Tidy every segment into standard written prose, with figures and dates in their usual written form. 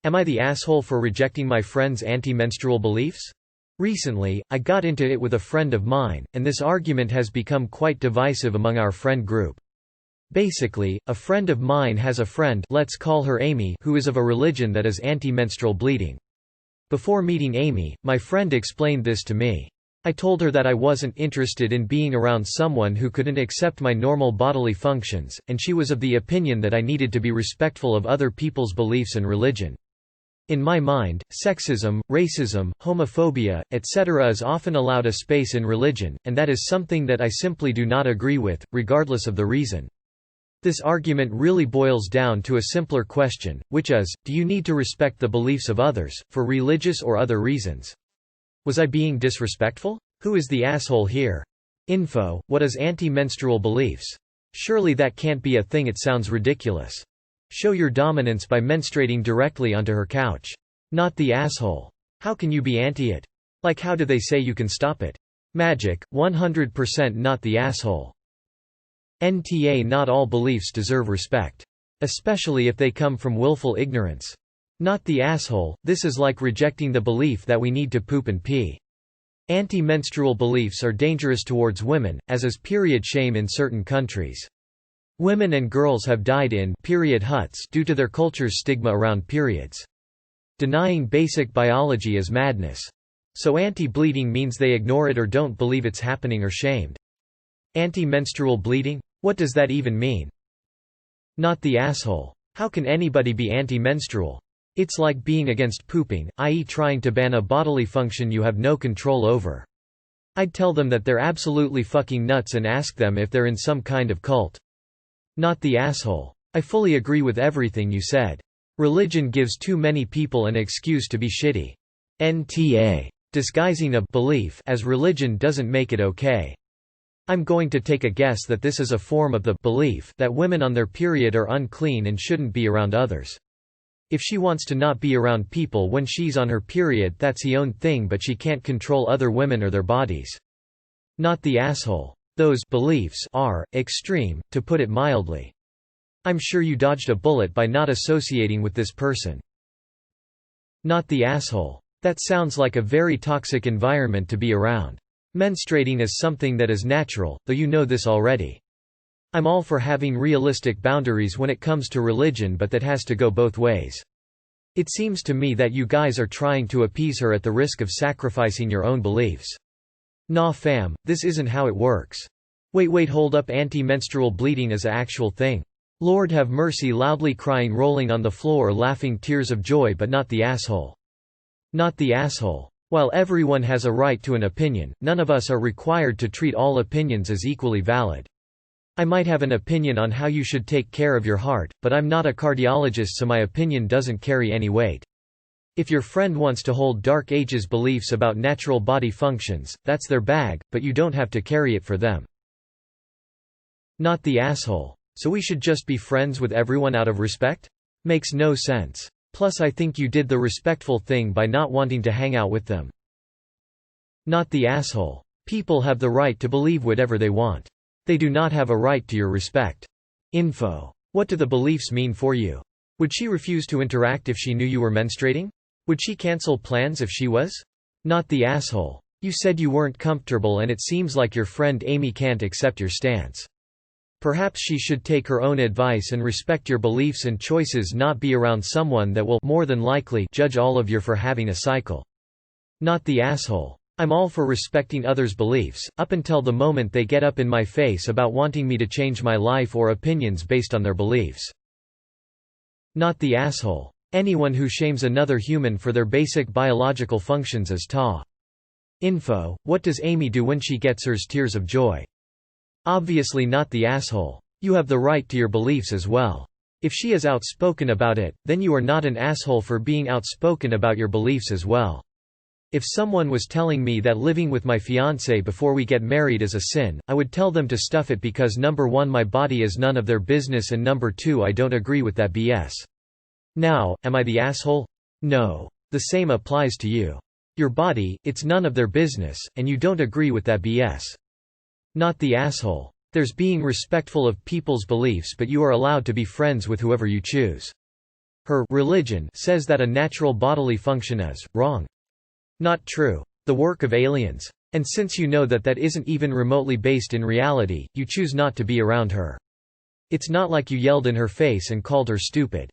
Am I the asshole for rejecting my friend's anti-menstrual beliefs? Recently, I got into it with a friend of mine, and this argument has become quite divisive among our friend group. Basically, a friend of mine has a friend, let's call her Amy, who is of a religion that is anti-menstrual bleeding. Before meeting Amy, my friend explained this to me. I told her that I wasn't interested in being around someone who couldn't accept my normal bodily functions, and she was of the opinion that I needed to be respectful of other people's beliefs and religion. In my mind, sexism, racism, homophobia, etc. is often allowed a space in religion, and that is something that I simply do not agree with, regardless of the reason. This argument really boils down to a simpler question, which is, do you need to respect the beliefs of others, for religious or other reasons? Was I being disrespectful? Who is the asshole here? Info: what is anti-menstrual beliefs? Surely that can't be a thing, it sounds ridiculous. Show your dominance by menstruating directly onto her couch. Not the asshole. How can you be anti it? Like, how do they say you can stop it? Magic, 100% not the asshole. NTA: not all beliefs deserve respect. Especially if they come from willful ignorance. Not the asshole. This is like rejecting the belief that we need to poop and pee. Anti-menstrual beliefs are dangerous towards women, as is period shame in certain countries. Women and girls have died in period huts due to their culture's stigma around periods. Denying basic biology is madness. So anti-bleeding means they ignore it or don't believe it's happening or shamed. Anti-menstrual bleeding? What does that even mean? Not the asshole. How can anybody be anti-menstrual? It's like being against pooping, i.e. trying to ban a bodily function you have no control over. I'd tell them that they're absolutely fucking nuts and ask them if they're in some kind of cult. Not the asshole. I fully agree with everything you said. Religion gives too many people an excuse to be shitty. NTA. Disguising a belief as religion doesn't make it okay. I'm going to take a guess that this is a form of the belief that women on their period are unclean and shouldn't be around others. If she wants to not be around people when she's on her period, that's her own thing, but she can't control other women or their bodies. Not the asshole. Those beliefs are extreme, to put it mildly. I'm sure you dodged a bullet by not associating with this person. Not the asshole. That sounds like a very toxic environment to be around. Menstruating is something that is natural, though you know this already. I'm all for having realistic boundaries when it comes to religion, but that has to go both ways. It seems to me that you guys are trying to appease her at the risk of sacrificing your own beliefs. Nah fam, this isn't how it works. Wait hold up, anti-menstrual bleeding is a actual thing. Lord have mercy, loudly crying, rolling on the floor, laughing tears of joy, but not the asshole. Not the asshole. While everyone has a right to an opinion, none of us are required to treat all opinions as equally valid. I might have an opinion on how you should take care of your heart, but I'm not a cardiologist, so my opinion doesn't carry any weight. If your friend wants to hold Dark Ages beliefs about natural body functions, that's their bag, but you don't have to carry it for them. Not the asshole. So we should just be friends with everyone out of respect? Makes no sense. Plus I think you did the respectful thing by not wanting to hang out with them. Not the asshole. People have the right to believe whatever they want. They do not have a right to your respect. Info. What do the beliefs mean for you? Would she refuse to interact if she knew you were menstruating? Would she cancel plans if she was? Not the asshole. You said you weren't comfortable, and it seems like your friend Amy can't accept your stance. Perhaps she should take her own advice and respect your beliefs and choices, not be around someone that will, more than likely, judge all of you for having a cycle. Not the asshole. I'm all for respecting others' beliefs, up until the moment they get up in my face about wanting me to change my life or opinions based on their beliefs. Not the asshole. Anyone who shames another human for their basic biological functions is ta. Info. What does Amy do when she gets her tears of joy? Obviously not the asshole. You have the right to your beliefs as well. If she is outspoken about it, then you are not an asshole for being outspoken about your beliefs as well. If someone was telling me that living with my fiancé before we get married is a sin, I would tell them to stuff it, because number 1, my body is none of their business, and number 2, I don't agree with that BS. Now, am I the asshole? No. The same applies to you. Your body, it's none of their business, and you don't agree with that BS. Not the asshole. There's being respectful of people's beliefs, but you are allowed to be friends with whoever you choose. Her religion says that a natural bodily function is wrong. Not true. The work of aliens. And since you know that that isn't even remotely based in reality, you choose not to be around her. It's not like you yelled in her face and called her stupid.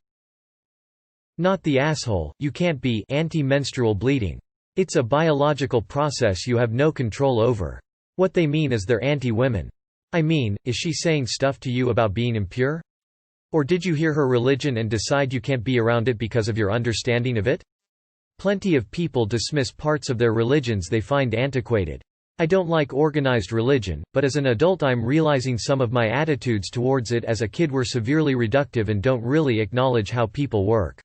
Not the asshole, you can't be anti-menstrual bleeding. It's a biological process you have no control over. What they mean is they're anti-women. I mean, is she saying stuff to you about being impure? Or did you hear her religion and decide you can't be around it because of your understanding of it? Plenty of people dismiss parts of their religions they find antiquated. I don't like organized religion, but as an adult I'm realizing some of my attitudes towards it as a kid were severely reductive and don't really acknowledge how people work.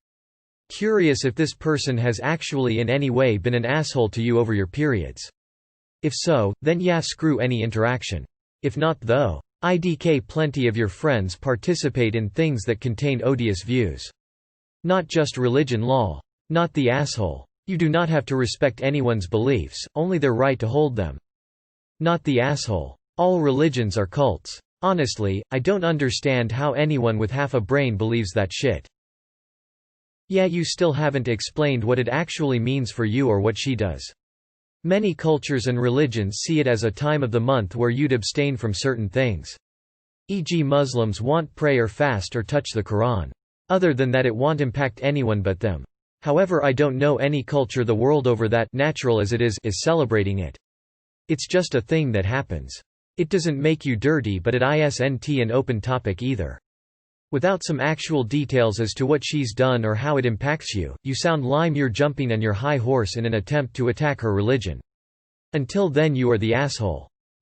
Curious if this person has actually in any way been an asshole to you over your periods. If so, then yeah, screw any interaction. If not though, IDK plenty of your friends participate in things that contain odious views. Not just religion lol. Not the asshole. You do not have to respect anyone's beliefs, only their right to hold them. Not the asshole. All religions are cults. Honestly, I don't understand how anyone with half a brain believes that shit. Yeah, you still haven't explained what it actually means for you or what she does. Many cultures and religions see it as a time of the month where you'd abstain from certain things. E.g., Muslims won't pray or fast or touch the Quran. Other than that, it won't impact anyone but them. However, I don't know any culture the world over that, natural as it is celebrating it. It's just a thing that happens. It doesn't make you dirty, but it isn't an open topic either. Without some actual details as to what she's done or how it impacts you, you sound lime you're jumping on your high horse in an attempt to attack her religion. Until then you are the asshole.